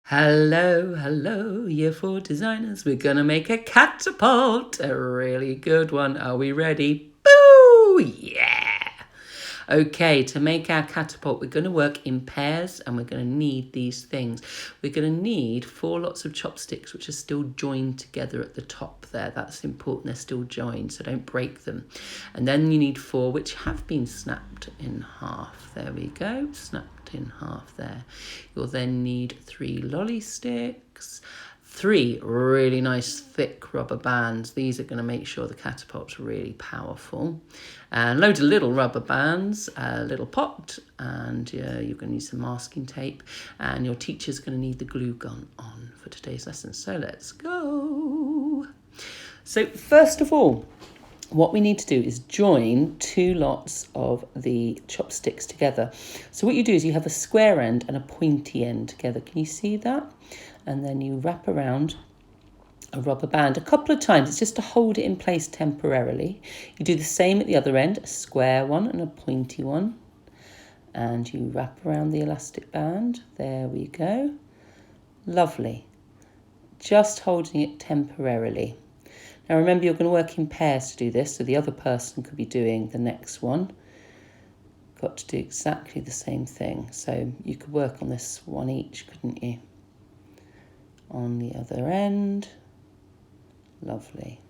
Hello, Year 4 designers. We're going to make a catapult. A really good one. Are we ready? Boo! Yeah! Okay, to make our catapult, we're going to work in pairs and we're going to need these things. We're going to need 4 lots of chopsticks, which are still joined together at the top there. That's important. They're still joined, so don't break them. And then you need 4 which have been snapped in half. There we go, snapped in half there. You'll then need 3 lolly sticks, 3 really nice thick rubber bands. These are going to make sure the catapult's really powerful. And loads of little rubber bands, a little pot, and you're going to need some masking tape. And your teacher's going to need the glue gun on for today's lesson. So let's go. So first of all, what we need to do is join 2 lots of the chopsticks together. So what you do is you have a square end and a pointy end together. Can you see that? And then you wrap around a rubber band a couple of times. It's just to hold it in place temporarily. You do the same at the other end, a square one and a pointy one. And you wrap around the elastic band. There we go. Lovely. Just holding it temporarily. Now remember, you're going to work in pairs to do this, so the other person could be doing the next one. Got to do exactly the same thing. So you could work on this one each, couldn't you? On the other end. Lovely.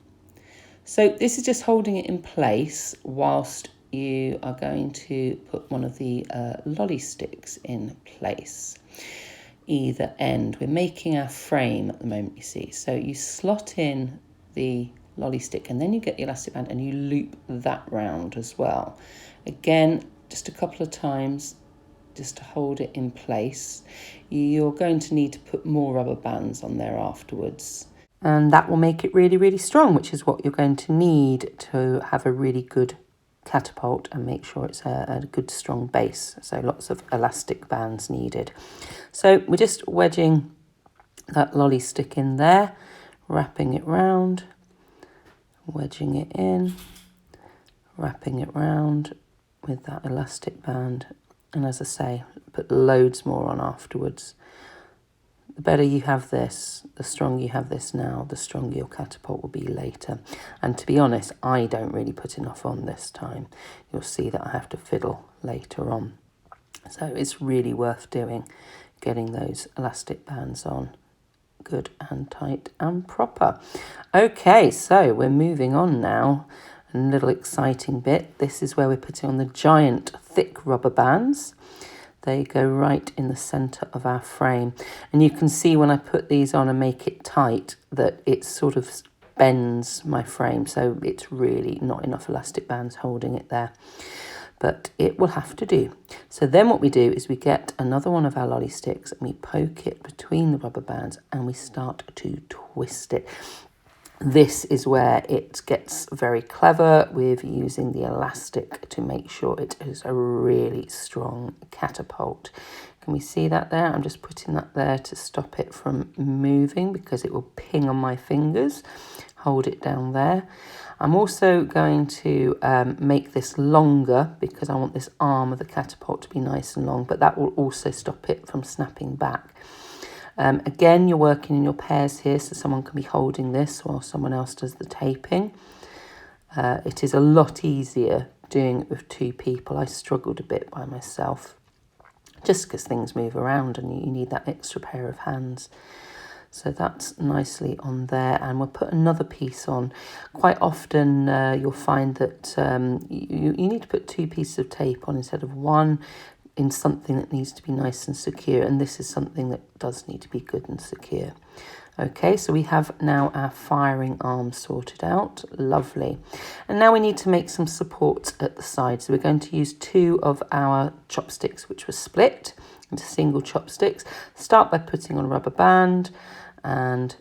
So this is just holding it in place whilst you are going to put one of the lolly sticks in place. Either end. We're making our frame at the moment, you see. So you slot in the lolly stick and then you get the elastic band and you loop that round as well. Again, just a couple of times just to hold it in place. You're going to need to put more rubber bands on there afterwards. And that will make it really, really strong, which is what you're going to need to have a really good catapult and make sure it's a good strong base. So lots of elastic bands needed. So we're just wedging that lolly stick in there, wrapping it round, wedging it in, wrapping it round with that elastic band. And as I say, put loads more on afterwards. The better you have this, the stronger you have this now, the stronger your catapult will be later. And to be honest, I don't really put enough on this time. You'll see that I have to fiddle later on. So it's really worth doing, getting those elastic bands on good and tight and proper. Okay, so we're moving on now. A little exciting bit. This is where we're putting on the giant thick rubber bands. They go right in the centre of our frame. And you can see when I put these on and make it tight that it sort of bends my frame. So it's really not enough elastic bands holding it there. But it will have to do. So then what we do is we get another one of our lolly sticks and we poke it between the rubber bands and we start to twist it. This is where it gets very clever with using the elastic to make sure it is a really strong catapult. Can we see that there? I'm just putting that there to stop it from moving because it will ping on my fingers. Hold it down there. I'm also going to make this longer because I want this arm of the catapult to be nice and long, but that will also stop it from snapping back. Again, you're working in your pairs here, so someone can be holding this while someone else does the taping. It is a lot easier doing it with 2 people. I struggled a bit by myself, just because things move around and you need that extra pair of hands. So that's nicely on there, and we'll put another piece on. Quite often you'll find that you need to put 2 pieces of tape on instead of 1, in something that needs to be nice and secure, and this is something that does need to be good and secure. Okay, so we have now our firing arm sorted out. Lovely. And now we need to make some supports at the side. So we're going to use 2 of our chopsticks, which were split into single chopsticks. Start by putting on a rubber band and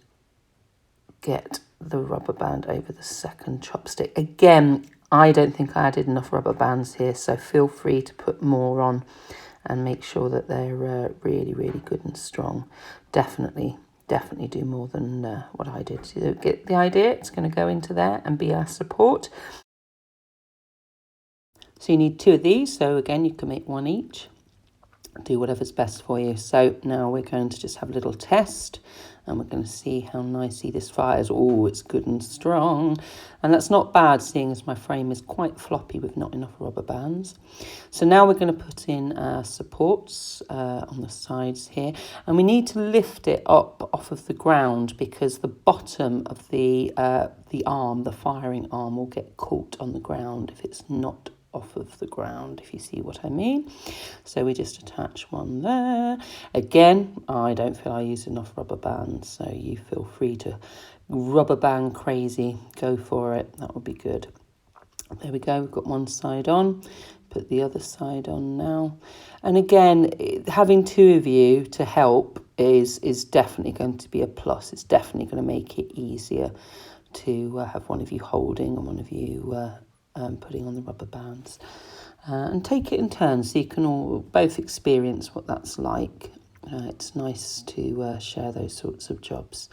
get the rubber band over the second chopstick. Again, I don't think I added enough rubber bands here, so feel free to put more on and make sure that they're really, really good and strong. Definitely do more than what I did. So you get the idea? It's going to go into there and be our support. So you need 2 of these, so again, you can make 1 each. do whatever's best for you. So now we're going to just have a little test, and we're going to see how nicely this fires. Oh, it's good and strong. And that's not bad, seeing as my frame is quite floppy with not enough rubber bands. So now we're going to put in supports on the sides here. And we need to lift it up off of the ground, because the bottom of the arm, the firing arm, will get caught on the ground if it's not off of the ground, if you see what I mean. So we just attach one there. Again, I don't feel I use enough rubber bands, so you feel free to rubber band crazy, go for it, that would be good. There we go, we've got one side on, put the other side on now. And again, having two of you to help is definitely going to be a plus. It's definitely going to make it easier to have one of you holding and one of you putting on the rubber bands, and take it in turns so you can all both experience what that's like. It's nice to share those sorts of jobs.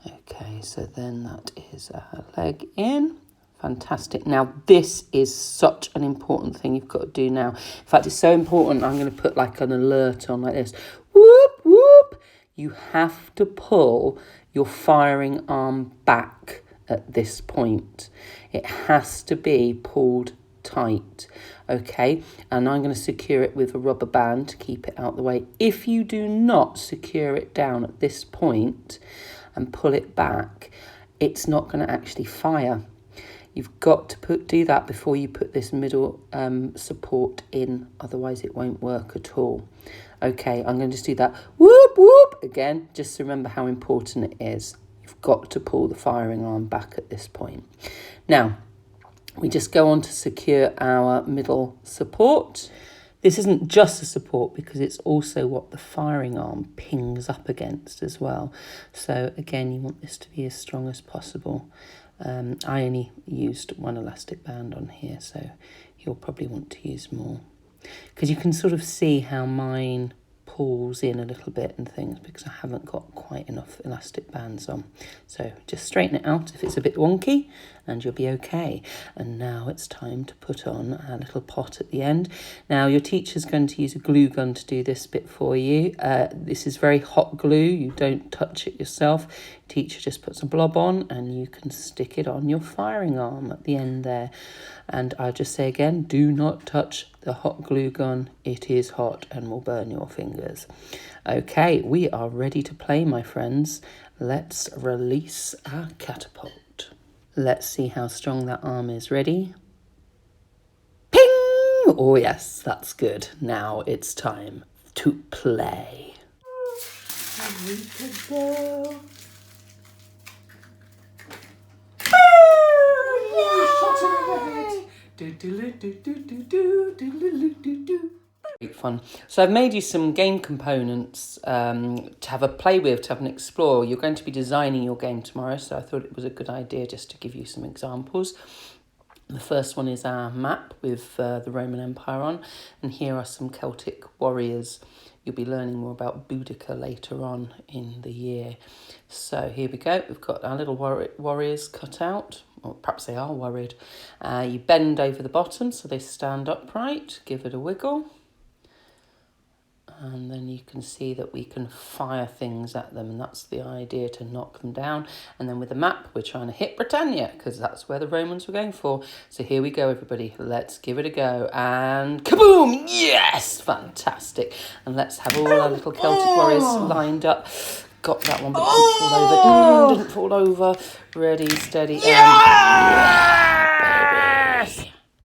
Okay, so then that is a leg in. Fantastic. Now this is such an important thing you've got to do now. In fact, it's so important, I'm going to put like an alert on like this. Whoop, whoop. You have to pull your firing arm back at this point. It has to be pulled tight, okay? And I'm going to secure it with a rubber band to keep it out the way. If you do not secure it down at this point and pull it back, it's not going to actually fire. You've got to do that before you put this middle support in, otherwise it won't work at all. Okay, I'm going to just do that. Whoop, whoop, again, just remember how important it is. You've got to pull the firing arm back at this point. Now, we just go on to secure our middle support. This isn't just a support, because it's also what the firing arm pings up against as well. So again, you want this to be as strong as possible. I only used one elastic band on here, so you'll probably want to use more, because you can sort of see how mine pulls in a little bit and things, because I haven't got quite enough elastic bands on. So just straighten it out if it's a bit wonky and you'll be okay. And now it's time to put on a little pot at the end. Now your teacher's going to use a glue gun to do this bit for you. This is very hot glue, you don't touch it yourself. Teacher just puts a blob on and you can stick it on your firing arm at the end there. And I'll just say again, do not touch the hot glue gun. It is hot and will burn your fingers. Okay, we are ready to play, my friends. Let's release our catapult. Let's see how strong that arm is. Ready? Ping! Oh yes, that's good. Now it's time to play. We could go. Great fun. So I've made you some game components to have a play with, to have an explore. You're going to be designing your game tomorrow, so I thought it was a good idea just to give you some examples. The first one is our map with the Roman Empire on, and here are some Celtic warriors. You'll be learning more about Boudica later on in the year. So here we go. We've got our little warriors cut out, or perhaps they are worried. You bend over the bottom so they stand upright. Give it a wiggle. And then you can see that we can fire things at them, and that's the idea, to knock them down. And then with the map, we're trying to hit Britannia, because that's where the Romans were going for. So here we go, everybody. Let's give it a go. And kaboom! Yes! Fantastic. And let's have all our little Celtic warriors lined up. Got that one, but didn't fall over. Didn't fall over. Ready, steady, and... Yeah, baby!